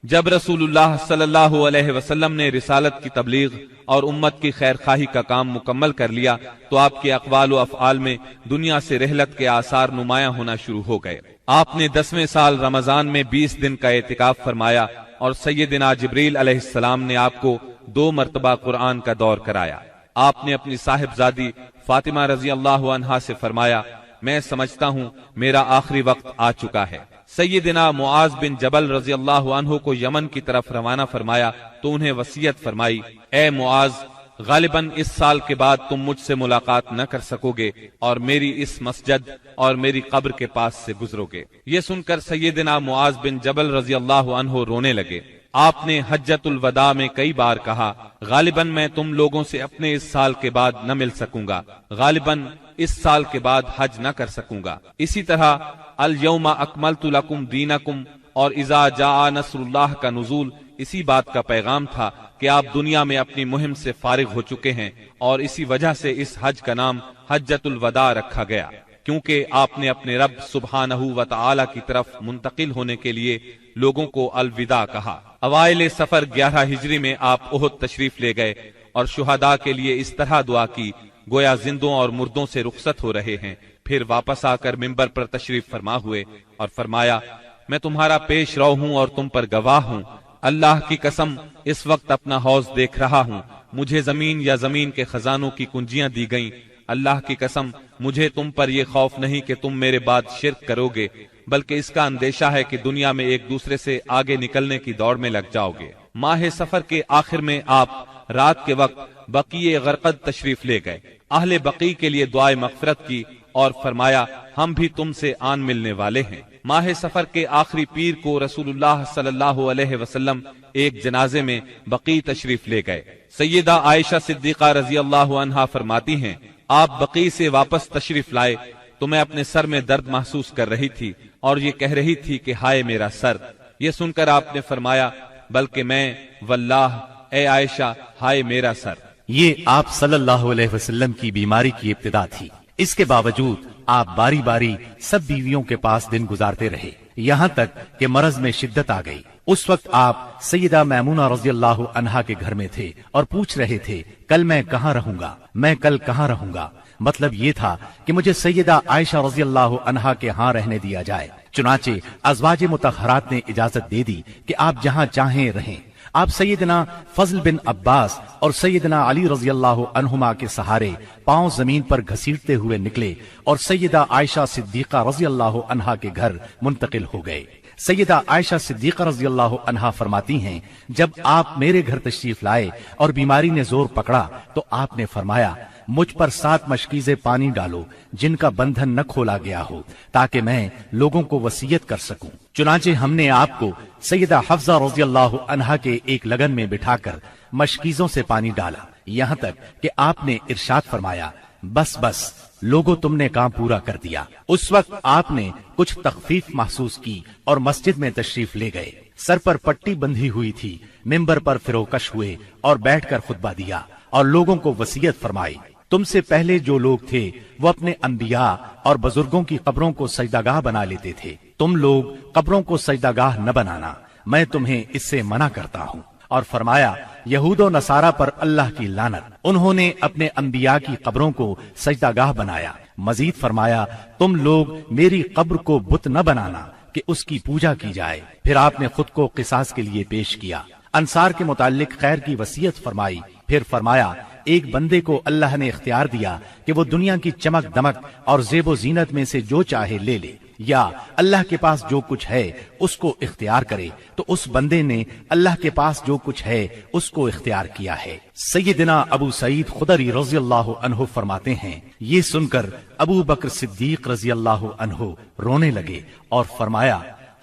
جب رسول اللہ صلی اللہ علیہ وسلم نے رسالت کی تبلیغ اور امت کی خیر خواہی کا کام مکمل کر لیا تو آپ کے اقوال و افعال میں دنیا سے رحلت کے آثار نمایاں ہونا شروع ہو گئے۔ آپ نے 10ویں سال رمضان میں 20 دن کا اعتکاف فرمایا اور سیدنا جبریل علیہ السلام نے آپ کو 2 مرتبہ قرآن کا دور کرایا۔ آپ نے اپنی صاحبزادی فاطمہ رضی اللہ عنہا سے فرمایا، میں سمجھتا ہوں میرا آخری وقت آ چکا ہے۔ سیدنا معاذ بن جبل رضی اللہ عنہ کو یمن کی طرف روانہ فرمایا تو انہیں وصیت فرمائی، اے معاذ، غالباً اس سال کے بعد تم مجھ سے ملاقات نہ کر سکو گے اور میری اس مسجد اور میری قبر کے پاس سے گزرو گے۔ یہ سن کر سیدنا معاذ بن جبل رضی اللہ عنہ رونے لگے۔ آپ نے حجۃ الوداع میں کئی بار کہا، غالباً میں تم لوگوں سے اپنے اس سال کے بعد نہ مل سکوں گا، غالباً اس سال کے بعد حج نہ کر سکوں گا۔ اسی طرح الیوم اکملت لکم دینکم اور اذا جاء نصر اللہ کا نزول اسی بات کا پیغام تھا کہ آپ دنیا میں اپنی مہم سے فارغ ہو چکے ہیں، اور اسی وجہ سے اس حج کا نام حجۃ الوداع رکھا گیا، کیونکہ آپ نے اپنے رب سبحانہ و تعالی کی طرف منتقل ہونے کے لیے لوگوں کو الوداع کہا۔ اوائل سفر 11 ہجری میں آپ احد تشریف لے گئے اور شہداء کے لیے اس طرح دعا کی گویا زندوں اور مردوں سے رخصت ہو رہے ہیں۔ پھر واپس آ کر منبر پر تشریف فرما ہوئے اور فرمایا، میں تمہارا پیش رو ہوں اور تم پر گواہ ہوں، اللہ کی قسم اس وقت اپنا حوض دیکھ رہا ہوں، مجھے زمین یا زمین کے خزانوں کی کنجیاں دی گئیں، اللہ کی قسم مجھے تم پر یہ خوف نہیں کہ تم میرے بعد شرک کرو گے، بلکہ اس کا اندیشہ ہے کہ دنیا میں ایک دوسرے سے آگے نکلنے کی دوڑ میں لگ جاؤ گے۔ ماہ سفر کے آخر میں آپ رات کے وقت بقیع غرقد تشریف لے گئے، اہل بقیع کے لیے دعائے مغفرت کی اور فرمایا، ہم بھی تم سے آن ملنے والے ہیں۔ ماہ سفر کے آخری پیر کو رسول اللہ صلی اللہ علیہ وسلم ایک جنازے میں بقیع تشریف لے گئے۔ سیدہ عائشہ صدیقہ رضی اللہ عنہا فرماتی ہیں، آپ بقیع سے واپس تشریف لائے تو میں اپنے سر میں درد محسوس کر رہی تھی اور یہ کہہ رہی تھی کہ ہائے میرا سر۔ یہ سن کر آپ نے فرمایا، بلکہ میں واللہ اے عائشہ ہائے میرا سر۔ یہ آپ صلی اللہ علیہ وسلم کی بیماری کی ابتدا تھی۔ اس کے باوجود آپ باری باری سب بیویوں کے پاس دن گزارتے رہے، یہاں تک کہ مرض میں شدت آ گئی۔ اس وقت آپ سیدہ میمونہ رضی اللہ عنہا کے گھر میں تھے اور پوچھ رہے تھے، کل میں کہاں رہوں گا، میں کل کہاں رہوں گا؟ مطلب یہ تھا کہ مجھے سیدہ عائشہ رضی اللہ عنہا کے ہاں رہنے دیا جائے۔ چنانچہ ازواج مطہرات نے اجازت دے دی کہ آپ جہاں چاہیں رہیں۔ آپ سیدنا فضل بن عباس اور سیدنا علی رضی اللہ عنہما کے سہارے پاؤں زمین پر گھسیٹتے ہوئے نکلے اور سیدہ عائشہ صدیقہ رضی اللہ عنہا کے گھر منتقل ہو گئے۔ سیدہ عائشہ صدیقہ رضی اللہ عنہا فرماتی ہیں، جب آپ میرے گھر تشریف لائے اور بیماری نے زور پکڑا تو آپ نے فرمایا، مجھ پر 7 مشکیزیں پانی ڈالو جن کا بندھن نہ کھولا گیا ہو، تاکہ میں لوگوں کو وصیت کر سکوں۔ چنانچہ ہم نے آپ کو سیدہ حفصہ رضی اللہ عنہا کے ایک لگن میں بٹھا کر مشکیزوں سے پانی ڈالا، یہاں تک کہ آپ نے ارشاد فرمایا، بس بس لوگوں تم نے کام پورا کر دیا۔ اس وقت آپ نے کچھ تخفیف محسوس کی اور مسجد میں تشریف لے گئے۔ سر پر پٹی بندھی ہوئی تھی، منبر پر فروکش ہوئے اور بیٹھ کر خطبہ دیا اور لوگوں کو وصیت فرمائی، تم سے پہلے جو لوگ تھے وہ اپنے انبیاء اور بزرگوں کی قبروں کو سجدہ گاہ بنا لیتے تھے، تم لوگ قبروں کو سجدہ گاہ نہ بنانا، میں تمہیں اس سے منع کرتا ہوں۔ اور فرمایا، یہود و نصارہ پر اللہ کی لعنت، انہوں نے اپنے انبیاء کی قبروں کو سجدہ گاہ بنایا۔ مزید فرمایا، تم لوگ میری قبر کو بت نہ بنانا کہ اس کی پوجا کی جائے۔ پھر آپ نے خود کو قصاص کے لیے پیش کیا، انصار کے متعلق خیر کی وصیت فرمائی۔ پھر فرمایا، ایک بندے کو اللہ نے اختیار دیا کہ وہ دنیا کی چمک دمک اور زیب و زینت میں سے جو چاہے لے لے، یا اللہ کے پاس جو کچھ ہے اس کو اختیار کرے، تو اس بندے نے اللہ کے پاس جو کچھ ہے اس کو اختیار کیا ہے۔ سیدنا ابو سعید خدری رضی اللہ عنہ فرماتے ہیں، یہ سن کر ابو بکر صدیق رضی اللہ عنہ رونے لگے اور فرمایا،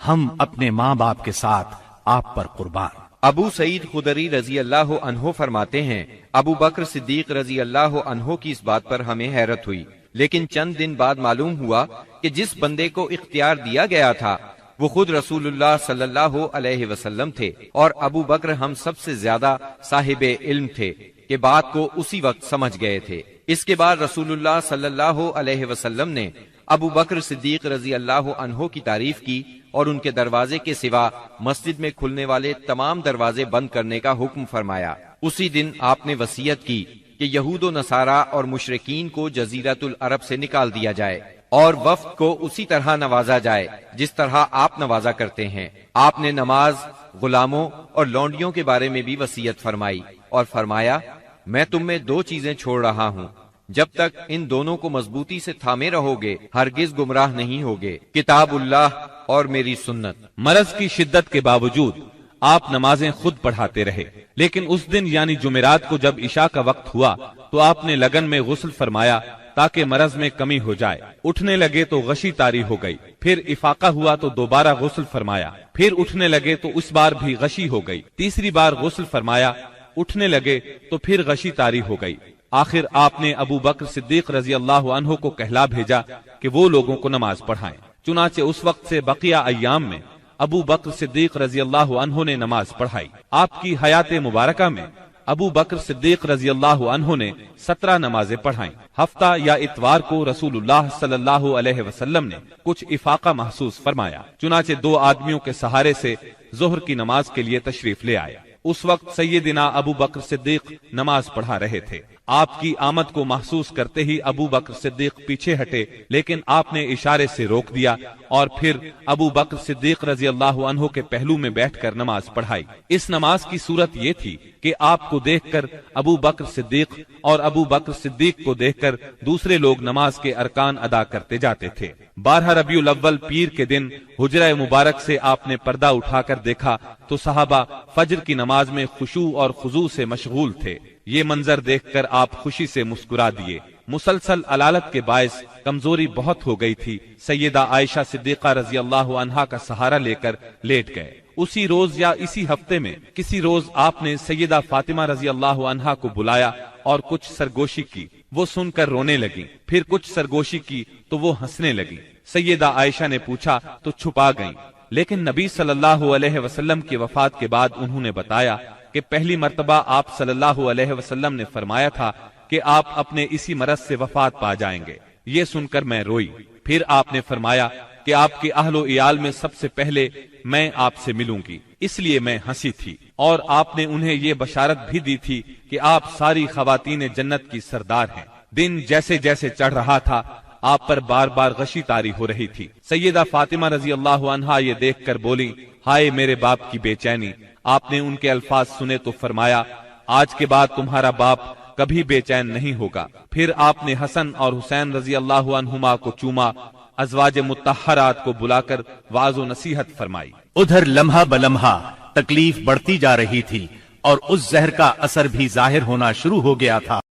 ہم اپنے ماں باپ کے ساتھ آپ پر قربان۔ ابو سعید خدری رضی اللہ عنہ فرماتے ہیں، ابو بکر صدیق رضی اللہ عنہ کی اس بات پر ہمیں حیرت ہوئی، لیکن چند دن بعد معلوم ہوا کہ جس بندے کو اختیار دیا گیا تھا وہ خود رسول اللہ صلی اللہ علیہ وسلم تھے، اور ابو بکر ہم سب سے زیادہ صاحب علم تھے کہ بات کو اسی وقت سمجھ گئے تھے۔ اس کے بعد رسول اللہ صلی اللہ علیہ وسلم نے ابو بکر صدیق رضی اللہ عنہ کی تعریف کی اور ان کے دروازے کے سوا مسجد میں کھلنے والے تمام دروازے بند کرنے کا حکم فرمایا۔ اسی دن آپ نے وصیت کی کہ یہود و نصارہ اور مشرکین کو جزیرۃ العرب سے نکال دیا جائے اور وفد کو اسی طرح نوازا جائے جس طرح آپ نوازا کرتے ہیں۔ آپ نے نماز، غلاموں اور لونڈیوں کے بارے میں بھی وصیت فرمائی اور فرمایا، میں تم میں دو چیزیں چھوڑ رہا ہوں، جب تک ان دونوں کو مضبوطی سے تھامے رہو گے ہرگز گمراہ نہیں ہوگے، کتاب اللہ اور میری سنت۔ مرض کی شدت کے باوجود آپ نمازیں خود پڑھاتے رہے، لیکن اس دن یعنی جمعرات کو جب عشاء کا وقت ہوا تو آپ نے لگن میں غسل فرمایا تاکہ مرض میں کمی ہو جائے۔ اٹھنے لگے تو غشی طاری ہو گئی، پھر افاقہ ہوا تو دوبارہ غسل فرمایا، پھر اٹھنے لگے تو اس بار بھی غشی ہو گئی، تیسری بار غسل فرمایا، اٹھنے لگے تو پھر غشی طاری ہو گئی۔ آخر آپ نے ابو بکر صدیق رضی اللہ عنہ کو کہلا بھیجا کہ وہ لوگوں کو نماز پڑھائیں۔ چنانچہ اس وقت سے بقیہ ایام میں ابو بکر صدیق رضی اللہ عنہ نے نماز پڑھائی۔ آپ کی حیات مبارکہ میں ابو بکر صدیق رضی اللہ عنہ نے 17 نمازیں پڑھائیں۔ ہفتہ یا اتوار کو رسول اللہ صلی اللہ علیہ وسلم نے کچھ افاقہ محسوس فرمایا، چنانچہ 2 آدمیوں کے سہارے سے ظہر کی نماز کے لیے تشریف لے آئے۔ اس وقت سیدنا ابو بکر صدیق نماز پڑھا رہے تھے۔ آپ کی آمد کو محسوس کرتے ہی ابو بکر صدیق پیچھے ہٹے، لیکن آپ نے اشارے سے روک دیا اور پھر ابو بکر صدیق رضی اللہ عنہ کے پہلو میں بیٹھ کر نماز پڑھائی۔ اس نماز کی صورت یہ تھی کہ آپ کو دیکھ کر ابو بکر صدیق اور ابو بکر صدیق کو دیکھ کر دوسرے لوگ نماز کے ارکان ادا کرتے جاتے تھے۔ 12 ربیع الاول پیر کے دن حجرہ مبارک سے آپ نے پردہ اٹھا کر دیکھا تو صحابہ فجر کی نماز میں خشوع اور خضوع سے مشغول تھے۔ یہ منظر دیکھ کر آپ خوشی سے مسکرا دیے۔ مسلسل علالت کے باعث کمزوری بہت ہو گئی تھی۔ سیدہ عائشہ صدیقہ رضی اللہ عنہا کا سہارا لے کر لیٹ گئے۔ اسی روز یا اسی ہفتے میں کسی روز آپ نے سیدہ فاطمہ رضی اللہ عنہا کو بلایا اور کچھ سرگوشی کی، وہ سن کر رونے لگی، پھر کچھ سرگوشی کی تو وہ ہنسنے لگی۔ سیدہ عائشہ نے پوچھا تو چھپا گئیں، لیکن نبی صلی اللہ علیہ وسلم کی وفات کے بعد انہوں نے بتایا کہ پہلی مرتبہ آپ صلی اللہ علیہ وسلم نے فرمایا تھا کہ آپ اپنے اسی مرض سے وفات پا جائیں گے۔ یہ سن کر میں روئی۔ پھر آپ نے فرمایا کہ آپ کے اہل و عیال میں سب سے پہلے میں آپ سے ملوں گی، اس لیے میں ہنسی تھی، اور آپ نے انہیں یہ بشارت بھی دی تھی کہ آپ ساری خواتین جنت کی سردار ہیں۔ دن جیسے جیسے چڑھ رہا تھا آپ پر بار بار غشی طاری ہو رہی تھی۔ سیدہ فاطمہ رضی اللہ عنہا یہ دیکھ کر بولی، ہائے میرے باپ کی بے چینی۔ آپ نے ان کے الفاظ سنے تو فرمایا، آج کے بعد تمہارا باپ کبھی بے چین نہیں ہوگا۔ پھر آپ نے حسن اور حسین رضی اللہ عنہما کو چوما، ازواج مطہرات کو بلا کر وعظ و نصیحت فرمائی۔ ادھر لمحہ بلمحہ تکلیف بڑھتی جا رہی تھی اور اس زہر کا اثر بھی ظاہر ہونا شروع ہو گیا تھا۔